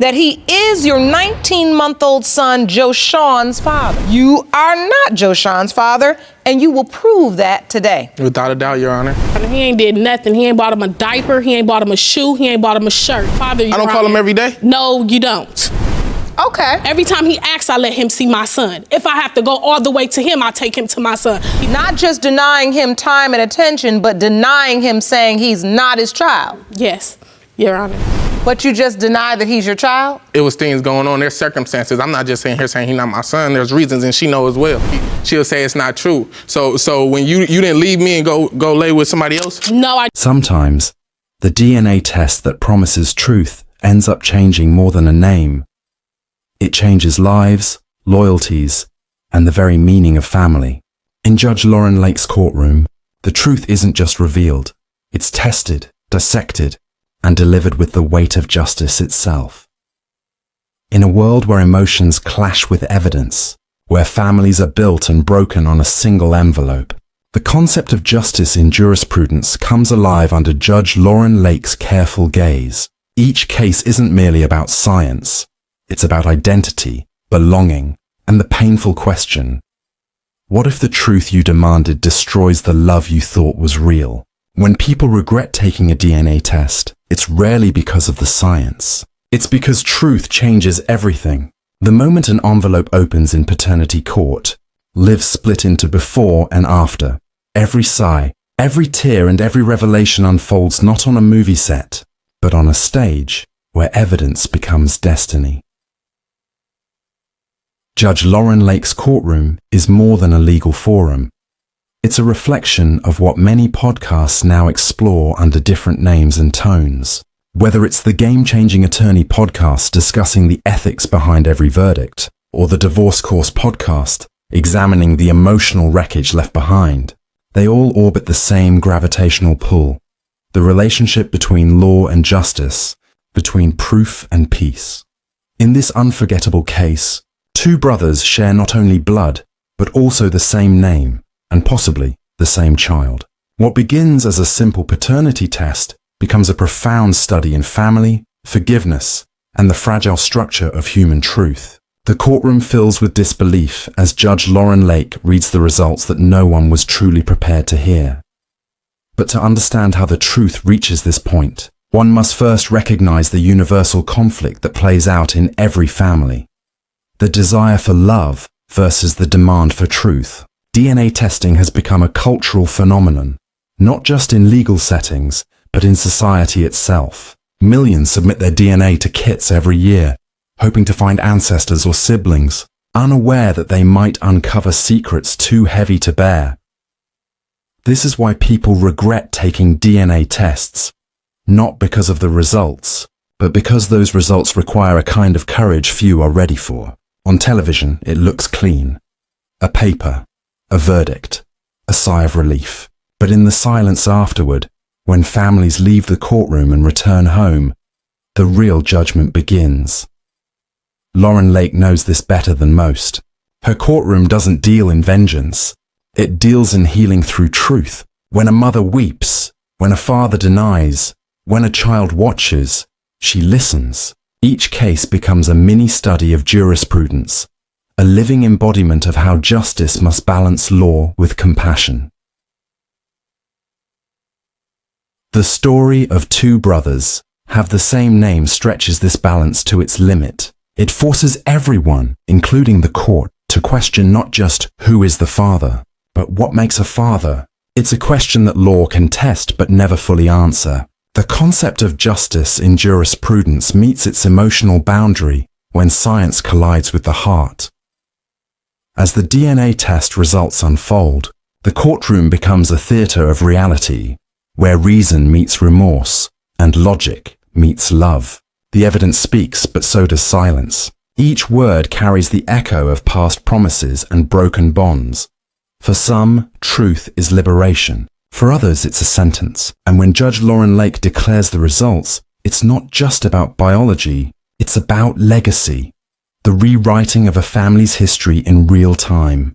that he is your 19-month-old son, Joshawn's father. You are not Joshawn's father, and you will prove that today. Without a doubt, Your Honor. He ain't did nothing. He ain't bought him a diaper. He ain't bought him a shoe. He ain't bought him a shirt. Father, I don't call him every day? No, you don't. Okay. Every time he asks, I let him see my son. If I have to go all the way to him, I take him to my son. Not just denying him time and attention, but denying him, saying he's not his child. Yes, Your Honor. But you just deny that he's your child? It was things going on. There's circumstances. I'm not just saying he's not my son. There's reasons, and she knows as well. She'll say it's not true. So when you didn't leave me and go lay with somebody else? No, Sometimes, the DNA test that promises truth ends up changing more than a name. It changes lives, loyalties, and the very meaning of family. In Judge Lauren Lake's courtroom, the truth isn't just revealed. It's tested, dissected, and delivered with the weight of justice itself. In a world where emotions clash with evidence, where families are built and broken on a single envelope, the concept of justice in jurisprudence comes alive under Judge Lauren Lake's careful gaze. Each case isn't merely about science. It's about identity, belonging, and the painful question, what if the truth you demanded destroys the love you thought was real? When people regret taking a DNA test, it's rarely because of the science. It's because truth changes everything. The moment an envelope opens in paternity court, lives split into before and after. Every sigh, every tear, and every revelation unfolds not on a movie set, but on a stage where evidence becomes destiny. Judge Lauren Lake's courtroom is more than a legal forum. It's a reflection of what many podcasts now explore under different names and tones. Whether it's the Game-Changing Attorney podcast discussing the ethics behind every verdict, or the Divorce Course podcast examining the emotional wreckage left behind, they all orbit the same gravitational pull, the relationship between law and justice, between proof and peace. In this unforgettable case, two brothers share not only blood, but also the same name, and possibly the same child. What begins as a simple paternity test becomes a profound study in family, forgiveness, and the fragile structure of human truth. The courtroom fills with disbelief as Judge Lauren Lake reads the results that no one was truly prepared to hear. But to understand how the truth reaches this point, one must first recognize the universal conflict that plays out in every family. The desire for love versus the demand for truth. DNA testing has become a cultural phenomenon, not just in legal settings, but in society itself. Millions submit their DNA to kits every year, hoping to find ancestors or siblings, unaware that they might uncover secrets too heavy to bear. This is why people regret taking DNA tests, not because of the results, but because those results require a kind of courage few are ready for. On television, it looks clean. A paper, a verdict, a sigh of relief. But in the silence afterward, when families leave the courtroom and return home, the real judgment begins. Lauren Lake knows this better than most. Her courtroom doesn't deal in vengeance. It deals in healing through truth. When a mother weeps, when a father denies, when a child watches, she listens. Each case becomes a mini-study of jurisprudence, a living embodiment of how justice must balance law with compassion. The story of two brothers have the same name stretches this balance to its limit. It forces everyone, including the court, to question not just who is the father, but what makes a father. It's a question that law can test but never fully answer. The concept of justice in jurisprudence meets its emotional boundary when science collides with the heart. As the DNA test results unfold, the courtroom becomes a theater of reality, where reason meets remorse and logic meets love. The evidence speaks, but so does silence. Each word carries the echo of past promises and broken bonds. For some, truth is liberation. For others, it's a sentence. And when Judge Lauren Lake declares the results, it's not just about biology, it's about legacy, the rewriting of a family's history in real time.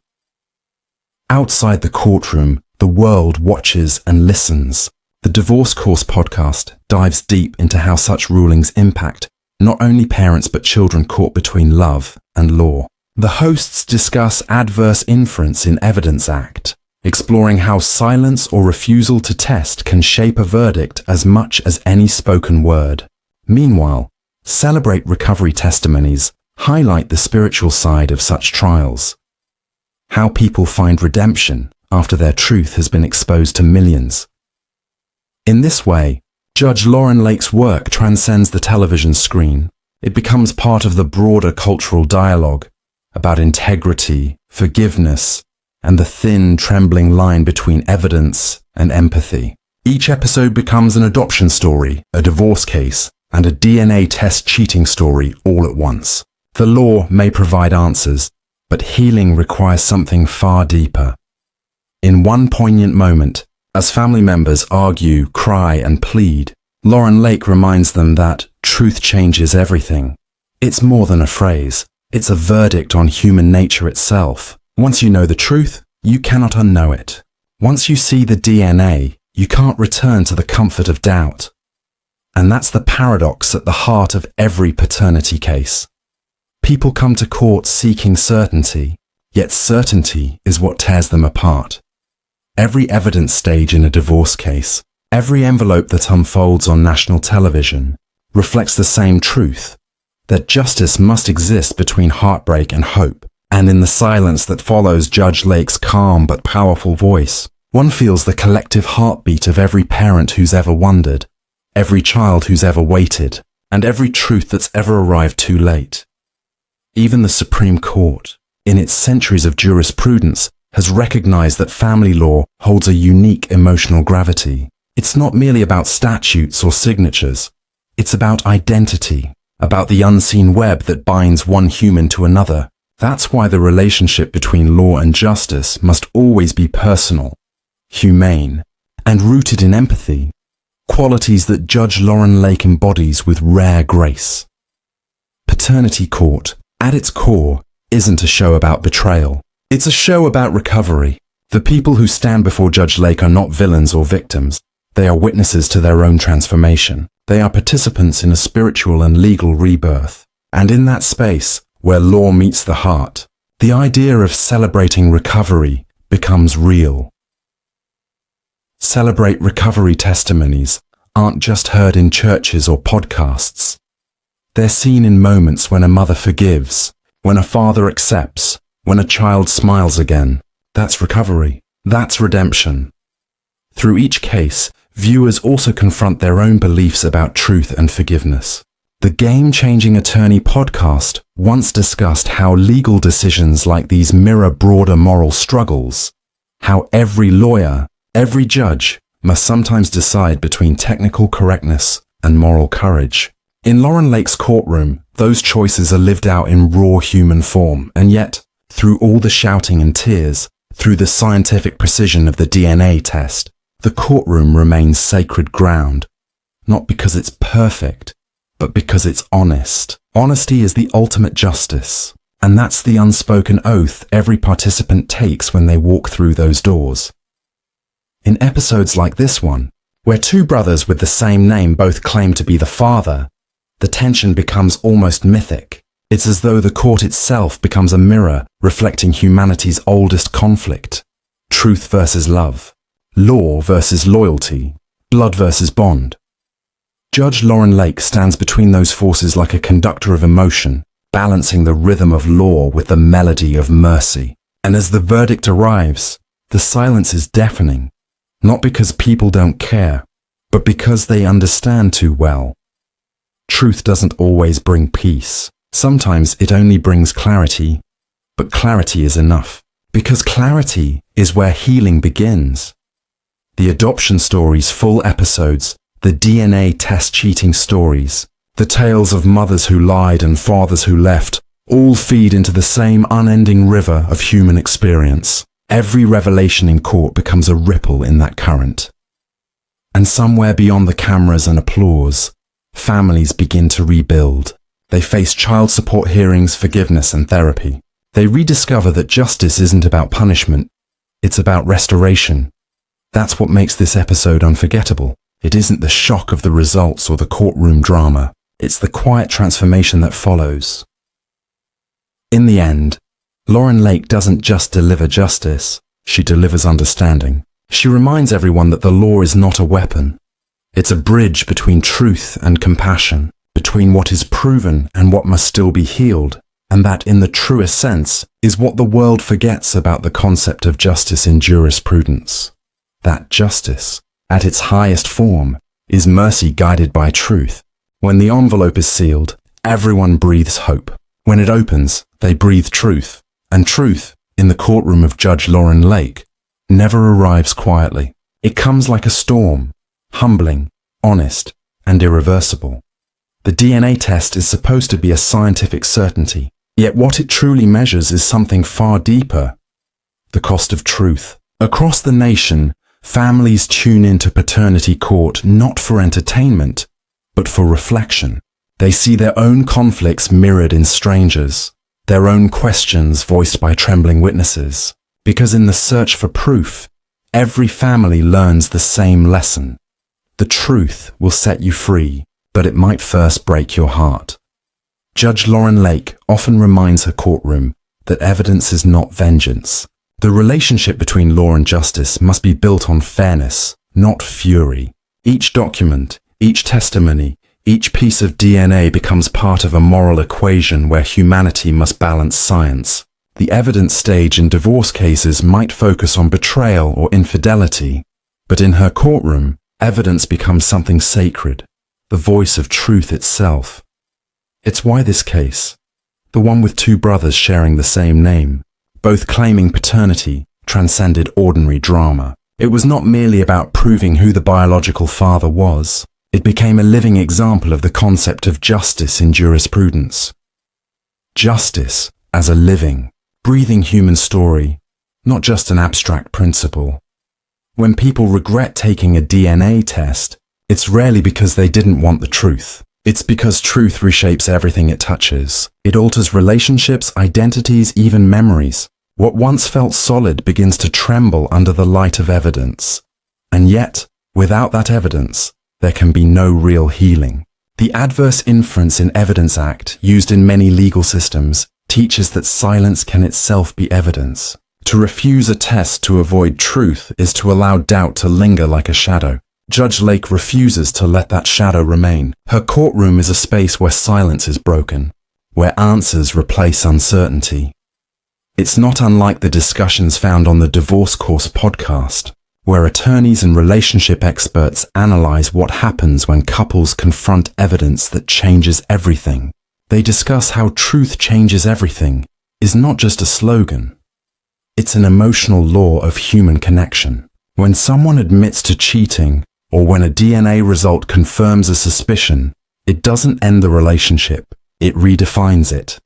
Outside the courtroom, the world watches and listens. The Divorce Course podcast dives deep into how such rulings impact not only parents but children caught between love and law. The hosts discuss adverse inference in Evidence Act, exploring how silence or refusal to test can shape a verdict as much as any spoken word. Meanwhile, Celebrate Recovery testimonies highlight the spiritual side of such trials. How people find redemption after their truth has been exposed to millions. In this way, Judge Lauren Lake's work transcends the television screen. It becomes part of the broader cultural dialogue about integrity, forgiveness, and the thin, trembling line between evidence and empathy. Each episode becomes an adoption story, a divorce case, and a DNA test cheating story all at once. The law may provide answers, but healing requires something far deeper. In one poignant moment, as family members argue, cry, and plead, Lauren Lake reminds them that truth changes everything. It's more than a phrase. It's a verdict on human nature itself. Once you know the truth, you cannot unknow it. Once you see the DNA, you can't return to the comfort of doubt. And that's the paradox at the heart of every paternity case. People come to court seeking certainty, yet certainty is what tears them apart. Every evidence stage in a divorce case, every envelope that unfolds on national television, reflects the same truth, that justice must exist between heartbreak and hope. And in the silence that follows Judge Lake's calm but powerful voice, one feels the collective heartbeat of every parent who's ever wondered, every child who's ever waited, and every truth that's ever arrived too late. Even the Supreme Court, in its centuries of jurisprudence, has recognized that family law holds a unique emotional gravity. It's not merely about statutes or signatures. It's about identity, about the unseen web that binds one human to another. That's why the relationship between law and justice must always be personal, humane, and rooted in empathy, qualities that Judge Lauren Lake embodies with rare grace. Paternity Court, at its core, isn't a show about betrayal. It's a show about recovery. The people who stand before Judge Lake are not villains or victims. They are witnesses to their own transformation. They are participants in a spiritual and legal rebirth. And in that space, where law meets the heart, the idea of celebrating recovery becomes real. Celebrate Recovery testimonies aren't just heard in churches or podcasts. They're seen in moments when a mother forgives, when a father accepts, when a child smiles again. That's recovery. That's redemption. Through each case, viewers also confront their own beliefs about truth and forgiveness. The Game Changing Attorney podcast once discussed how legal decisions like these mirror broader moral struggles, how every lawyer, every judge must sometimes decide between technical correctness and moral courage. In Lauren Lake's courtroom, those choices are lived out in raw human form, and yet, through all the shouting and tears, through the scientific precision of the DNA test, the courtroom remains sacred ground, not because it's perfect, but because it's honest. Honesty is the ultimate justice, and that's the unspoken oath every participant takes when they walk through those doors. In episodes like this one, where two brothers with the same name both claim to be the father, the tension becomes almost mythic. It's as though the court itself becomes a mirror reflecting humanity's oldest conflict: truth versus love, law versus loyalty, blood versus bond. Judge Lauren Lake stands between those forces like a conductor of emotion, balancing the rhythm of law with the melody of mercy. And as the verdict arrives, the silence is deafening, not because people don't care, but because they understand too well. Truth doesn't always bring peace. Sometimes it only brings clarity, but clarity is enough, because clarity is where healing begins. The adoption stories' full episodes, the DNA test cheating stories, the tales of mothers who lied and fathers who left, all feed into the same unending river of human experience. Every revelation in court becomes a ripple in that current. And somewhere beyond the cameras and applause, families begin to rebuild. They face child support hearings, forgiveness, and therapy. They rediscover that justice isn't about punishment, it's about restoration. That's what makes this episode unforgettable. It isn't the shock of the results or the courtroom drama. It's the quiet transformation that follows. In the end, Lauren Lake doesn't just deliver justice, she delivers understanding. She reminds everyone that the law is not a weapon. It's a bridge between truth and compassion, between what is proven and what must still be healed, and that, in the truest sense, is what the world forgets about the concept of justice in jurisprudence. That justice, at its highest form, is mercy guided by truth. When the envelope is sealed, everyone breathes hope. When it opens, they breathe truth. And truth, in the courtroom of Judge Lauren Lake, never arrives quietly. It comes like a storm, humbling, honest, and irreversible. The DNA test is supposed to be a scientific certainty, yet what it truly measures is something far deeper: the cost of truth. Across the nation, families tune into paternity court not for entertainment, but for reflection. They see their own conflicts mirrored in strangers, their own questions voiced by trembling witnesses. Because in the search for proof, every family learns the same lesson. The truth will set you free, but it might first break your heart. Judge Lauren Lake often reminds her courtroom that evidence is not vengeance. The relationship between law and justice must be built on fairness, not fury. Each document, each testimony, each piece of DNA becomes part of a moral equation where humanity must balance science. The evidence stage in divorce cases might focus on betrayal or infidelity, but in her courtroom, evidence becomes something sacred, the voice of truth itself. It's why this case, the one with two brothers sharing the same name, both claiming paternity, transcended ordinary drama. It was not merely about proving who the biological father was. It became a living example of the concept of justice in jurisprudence. Justice as a living, breathing human story, not just an abstract principle. When people regret taking a DNA test, it's rarely because they didn't want the truth. It's because truth reshapes everything it touches. It alters relationships, identities, even memories. What once felt solid begins to tremble under the light of evidence. And yet, without that evidence, there can be no real healing. The Adverse Inference in Evidence Act, used in many legal systems, teaches that silence can itself be evidence. To refuse a test to avoid truth is to allow doubt to linger like a shadow. Judge Lake refuses to let that shadow remain. Her courtroom is a space where silence is broken, where answers replace uncertainty. It's not unlike the discussions found on the Divorce Course podcast, where attorneys and relationship experts analyze what happens when couples confront evidence that changes everything. They discuss how truth changes everything is not just a slogan. It's an emotional law of human connection. When someone admits to cheating, or when a DNA result confirms a suspicion, it doesn't end the relationship, it redefines it.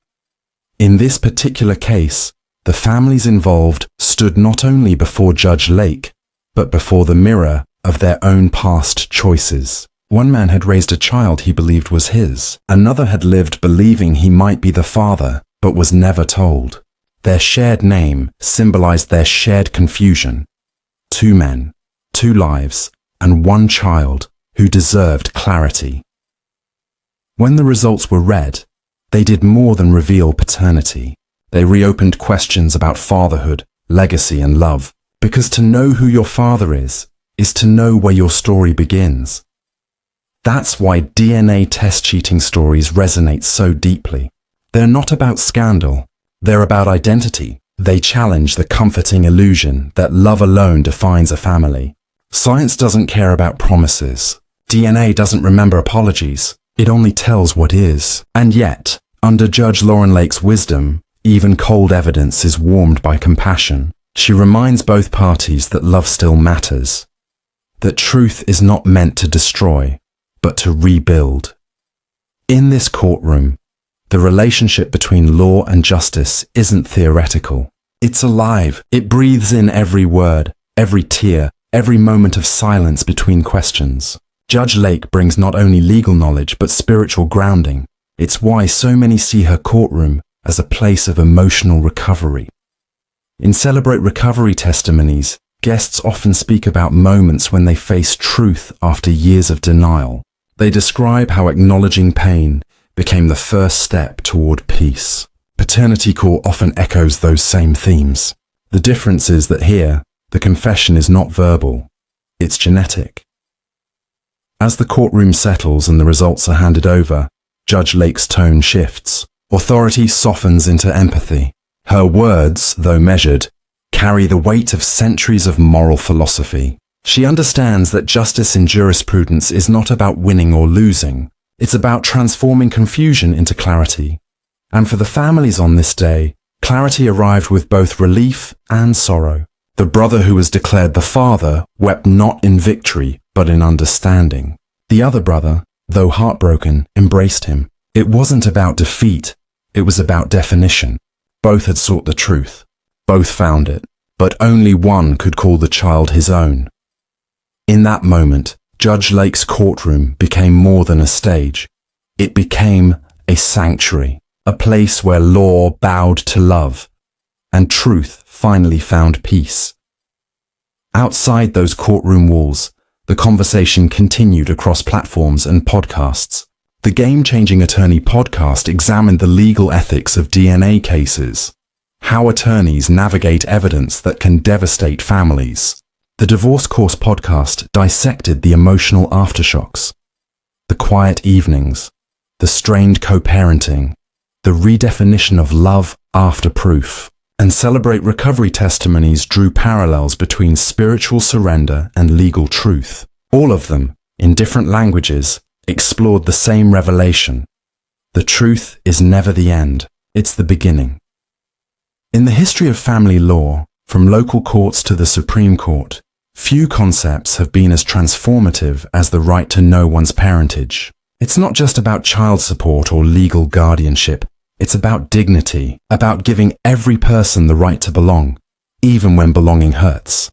In this particular case, the families involved stood not only before Judge Lake, but before the mirror of their own past choices. One man had raised a child he believed was his. Another had lived believing he might be the father, but was never told. Their shared name symbolized their shared confusion. Two men, two lives, and one child who deserved clarity. When the results were read, they did more than reveal paternity. They reopened questions about fatherhood, legacy, and love. Because to know who your father is to know where your story begins. That's why DNA test cheating stories resonate so deeply. They're not about scandal. They're about identity. They challenge the comforting illusion that love alone defines a family. Science doesn't care about promises. DNA doesn't remember apologies. It only tells what is. And yet, under Judge Lauren Lake's wisdom, even cold evidence is warmed by compassion. She reminds both parties that love still matters, that truth is not meant to destroy, but to rebuild. In this courtroom, the relationship between law and justice isn't theoretical. It's alive. It breathes in every word, every tear, every moment of silence between questions. Judge Lake brings not only legal knowledge, but spiritual grounding. It's why so many see her courtroom as a place of emotional recovery. In Celebrate Recovery testimonies, guests often speak about moments when they face truth after years of denial. They describe how acknowledging pain became the first step toward peace. Paternity court often echoes those same themes. The difference is that here, the confession is not verbal, it's genetic. As the courtroom settles and the results are handed over, Judge Lake's tone shifts. Authority softens into empathy. Her words, though measured, carry the weight of centuries of moral philosophy. She understands that justice in jurisprudence is not about winning or losing. It's about transforming confusion into clarity. And for the families on this day, clarity arrived with both relief and sorrow. The brother who was declared the father wept not in victory, but in understanding. The other brother, though heartbroken, embraced him. It wasn't about defeat, it was about definition. Both had sought the truth. Both found it, but only one could call the child his own. In that moment, Judge Lake's courtroom became more than a stage. It became a sanctuary, a place where law bowed to love, and truth finally found peace. Outside those courtroom walls, the conversation continued across platforms and podcasts. The Game Changing Attorney podcast examined the legal ethics of DNA cases, how attorneys navigate evidence that can devastate families. The Divorce Course podcast dissected the emotional aftershocks, the quiet evenings, the strained co-parenting, the redefinition of love after proof, and Celebrate Recovery testimonies drew parallels between spiritual surrender and legal truth. All of them, in different languages, explored the same revelation. The truth is never the end, it's the beginning. In the history of family law, from local courts to the Supreme Court, few concepts have been as transformative as the right to know one's parentage. It's not just about child support or legal guardianship. It's about dignity, about giving every person the right to belong, even when belonging hurts.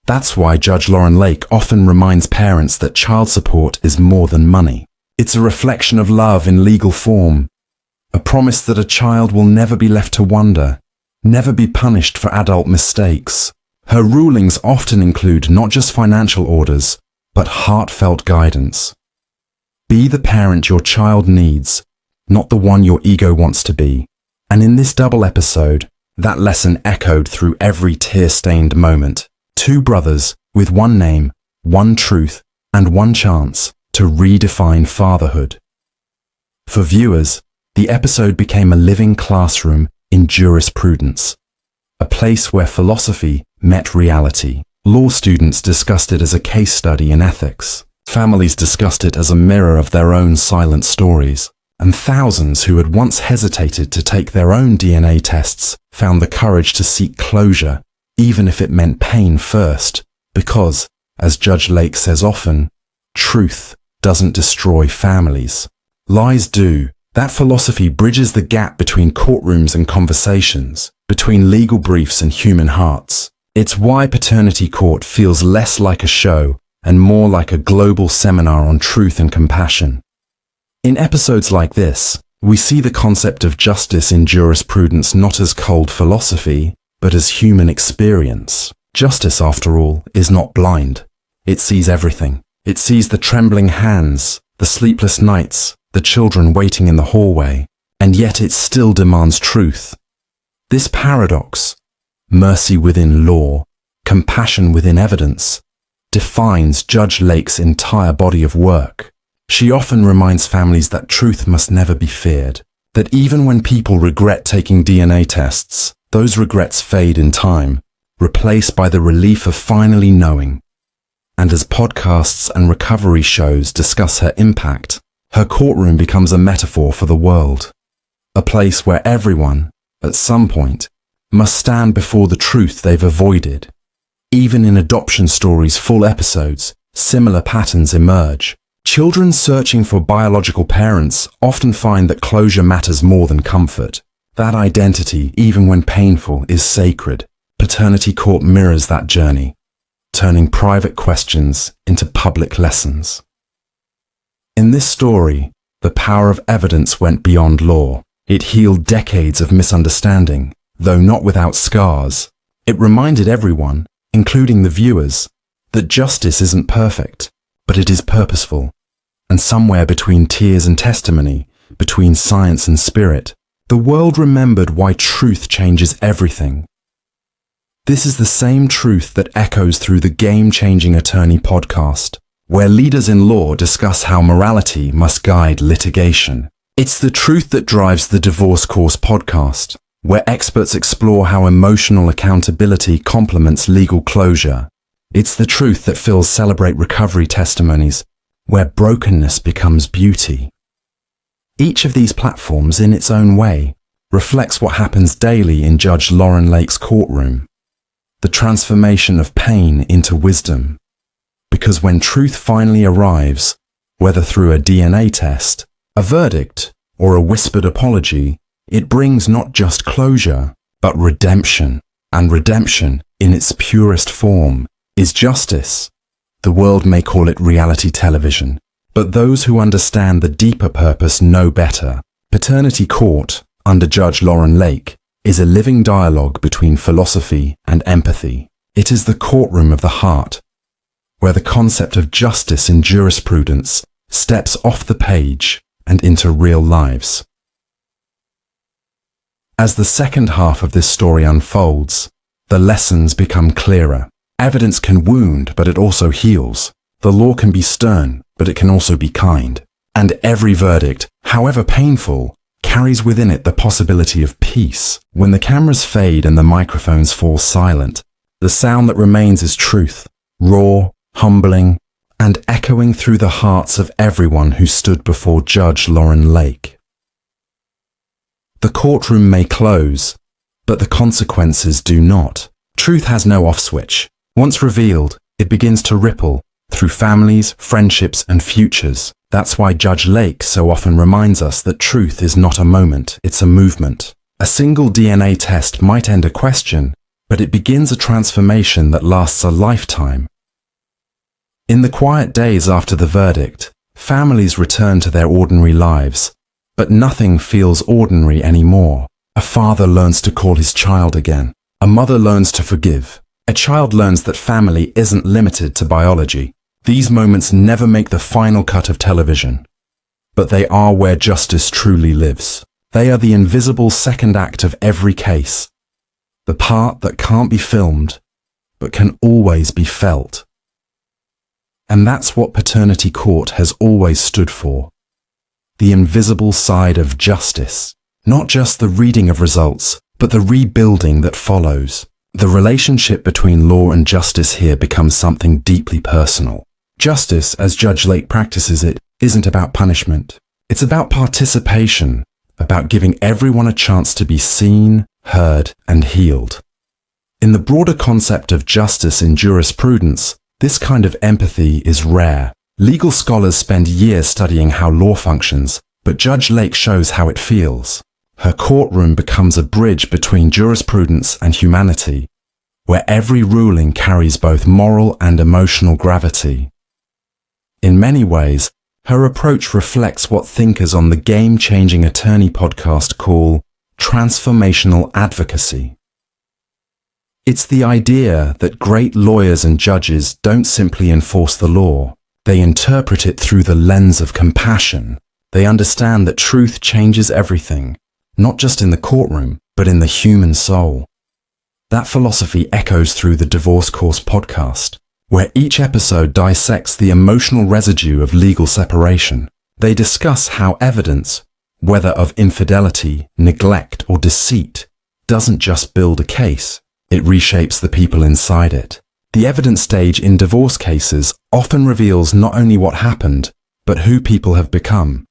That's why Judge Lauren Lake often reminds parents that child support is more than money. It's a reflection of love in legal form, a promise that a child will never be left to wonder, never be punished for adult mistakes. Her rulings often include not just financial orders, but heartfelt guidance. Be the parent your child needs, not the one your ego wants to be. And in this double episode, that lesson echoed through every tear-stained moment. Two brothers with one name, one truth, and one chance to redefine fatherhood. For viewers, the episode became a living classroom in jurisprudence, a place where philosophy met reality. Law students discussed it as a case study in ethics. Families discussed it as a mirror of their own silent stories. And thousands who had once hesitated to take their own DNA tests found the courage to seek closure, even if it meant pain first, because, as Judge Lake says often, truth doesn't destroy families. Lies do. That philosophy bridges the gap between courtrooms and conversations, between legal briefs and human hearts. It's why Paternity Court feels less like a show and more like a global seminar on truth and compassion. In episodes like this, we see the concept of justice in jurisprudence not as cold philosophy, but as human experience. Justice, after all, is not blind. It sees everything. It sees the trembling hands, the sleepless nights, the children waiting in the hallway, and yet it still demands truth. This paradox, mercy within law, compassion within evidence, defines Judge Lake's entire body of work. She often reminds families that truth must never be feared, that even when people regret taking DNA tests, those regrets fade in time, replaced by the relief of finally knowing. And as podcasts and recovery shows discuss her impact, her courtroom becomes a metaphor for the world, a place where everyone, at some point, must stand before the truth they've avoided. Even in adoption stories' full episodes, similar patterns emerge. Children searching for biological parents often find that closure matters more than comfort. That identity, even when painful, is sacred. Paternity Court mirrors that journey, turning private questions into public lessons. In this story, the power of evidence went beyond law. It healed decades of misunderstanding, though not without scars. It reminded everyone, including the viewers, that justice isn't perfect, but it is purposeful. and somewhere between tears and testimony, between science and spirit, the world remembered why truth changes everything. This is the same truth that echoes through the Game-Changing Attorney podcast, where leaders in law discuss how morality must guide litigation. It's the truth that drives the Divorce Course podcast, where experts explore how emotional accountability complements legal closure. It's the truth that fills Celebrate Recovery testimonies, where brokenness becomes beauty. Each of these platforms, in its own way, reflects what happens daily in Judge Lauren Lake's courtroom. The transformation of pain into wisdom. Because when truth finally arrives, whether through a DNA test, a verdict, or a whispered apology, it brings not just closure, but redemption. And redemption, in its purest form, is justice. The world may call it reality television, but those who understand the deeper purpose know better. Paternity Court, under Judge Lauren Lake, is a living dialogue between philosophy and empathy. It is the courtroom of the heart, where the concept of justice in jurisprudence steps off the page and into real lives. As the second half of this story unfolds, the lessons become clearer. Evidence can wound, but it also heals. The law can be stern, but it can also be kind. And every verdict, however painful, carries within it the possibility of peace. When the cameras fade and the microphones fall silent, the sound that remains is truth, raw, humbling, and echoing through the hearts of everyone who stood before Judge Lauren Lake. The courtroom may close, but the consequences do not. Truth has no off switch. Once revealed, it begins to ripple through families, friendships, and futures. That's why Judge Lake so often reminds us that truth is not a moment, it's a movement. A single DNA test might end a question, but it begins a transformation that lasts a lifetime. In the quiet days after the verdict, families return to their ordinary lives, but nothing feels ordinary anymore. A father learns to call his child again. A mother learns to forgive. A child learns that family isn't limited to biology. These moments never make the final cut of television, but they are where justice truly lives. They are the invisible second act of every case, the part that can't be filmed, but can always be felt. And that's what Paternity Court has always stood for. The invisible side of justice. Not just the reading of results, but the rebuilding that follows. The relationship between law and justice here becomes something deeply personal. Justice, as Judge Lake practices it, isn't about punishment. It's about participation, about giving everyone a chance to be seen, heard, and healed. In the broader concept of justice in jurisprudence, this kind of empathy is rare. Legal scholars spend years studying how law functions, but Judge Lake shows how it feels. Her courtroom becomes a bridge between jurisprudence and humanity, where every ruling carries both moral and emotional gravity. In many ways, her approach reflects what thinkers on the Game-Changing Attorney podcast call transformational advocacy. It's the idea that great lawyers and judges don't simply enforce the law, they interpret it through the lens of compassion. They understand that truth changes everything, not just in the courtroom, but in the human soul. That philosophy echoes through the Divorce Course podcast, where each episode dissects the emotional residue of legal separation. They discuss how evidence, whether of infidelity, neglect, or deceit, doesn't just build a case, it reshapes the people inside it. The evidence stage in divorce cases often reveals not only what happened, but who people have become.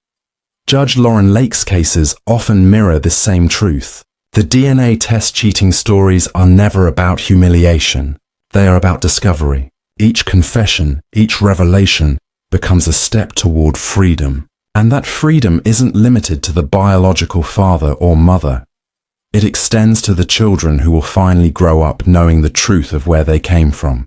Judge Lauren Lake's cases often mirror this same truth. The DNA test cheating stories are never about humiliation. They are about discovery. Each confession, each revelation becomes a step toward freedom. And that freedom isn't limited to the biological father or mother. It extends to the children who will finally grow up knowing the truth of where they came from.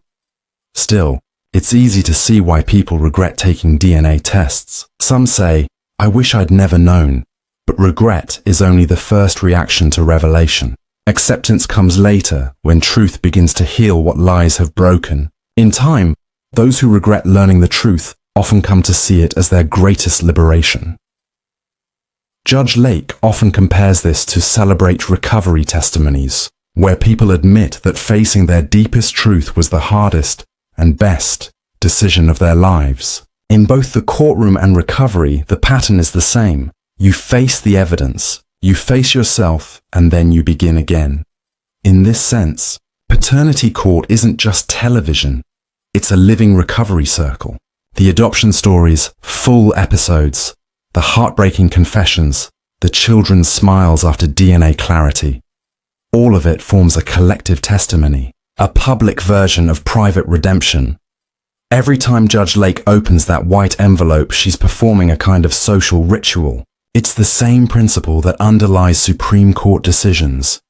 Still, it's easy to see why people regret taking DNA tests. Some say, "I wish I'd never known," but regret is only the first reaction to revelation. Acceptance comes later, when truth begins to heal what lies have broken. In time, those who regret learning the truth often come to see it as their greatest liberation. Judge Lake often compares this to Celebrate recovery testimonies, where people admit that facing their deepest truth was the hardest and best decision of their lives. In both the courtroom and recovery, the pattern is the same. You face the evidence, you face yourself, and then you begin again. In this sense, paternity court isn't just television, it's a living recovery circle. The adoption stories, full episodes, the heartbreaking confessions, the children's smiles after DNA clarity. All of it forms a collective testimony, a public version of private redemption. Every time Judge Lake opens that white envelope, she's performing a kind of social ritual. It's the same principle that underlies Supreme Court decisions.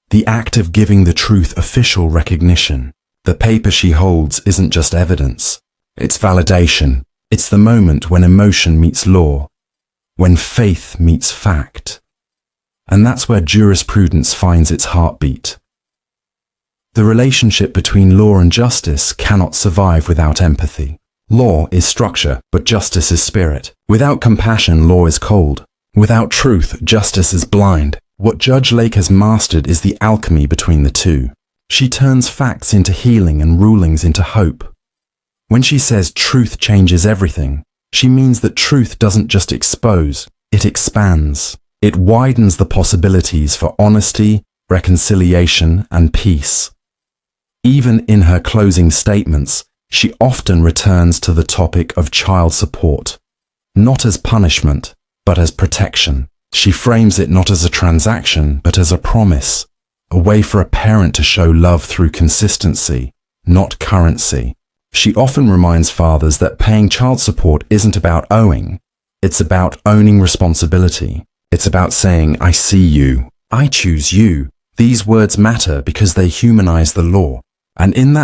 The act of giving the truth official recognition. The paper she holds isn't just evidence. It's validation. It's the moment when emotion meets law, when faith meets fact. And that's where jurisprudence finds its heartbeat. The relationship between law and justice cannot survive without empathy. Law is structure, but justice is spirit. Without compassion, law is cold. Without truth, justice is blind. What Judge Lake has mastered is the alchemy between the two. She turns facts into healing and rulings into hope. When she says truth changes everything, she means that truth doesn't just expose, it expands. It widens the possibilities for honesty, reconciliation, and peace. Even in her closing statements, she often returns to the topic of child support, not as punishment, but as protection. She frames it not as a transaction, but as a promise, a way for a parent to show love through consistency, not currency. She often reminds fathers that paying child support isn't about owing, it's about owning responsibility. It's about saying, I see you, I choose you. These words matter because they humanize the law. And in that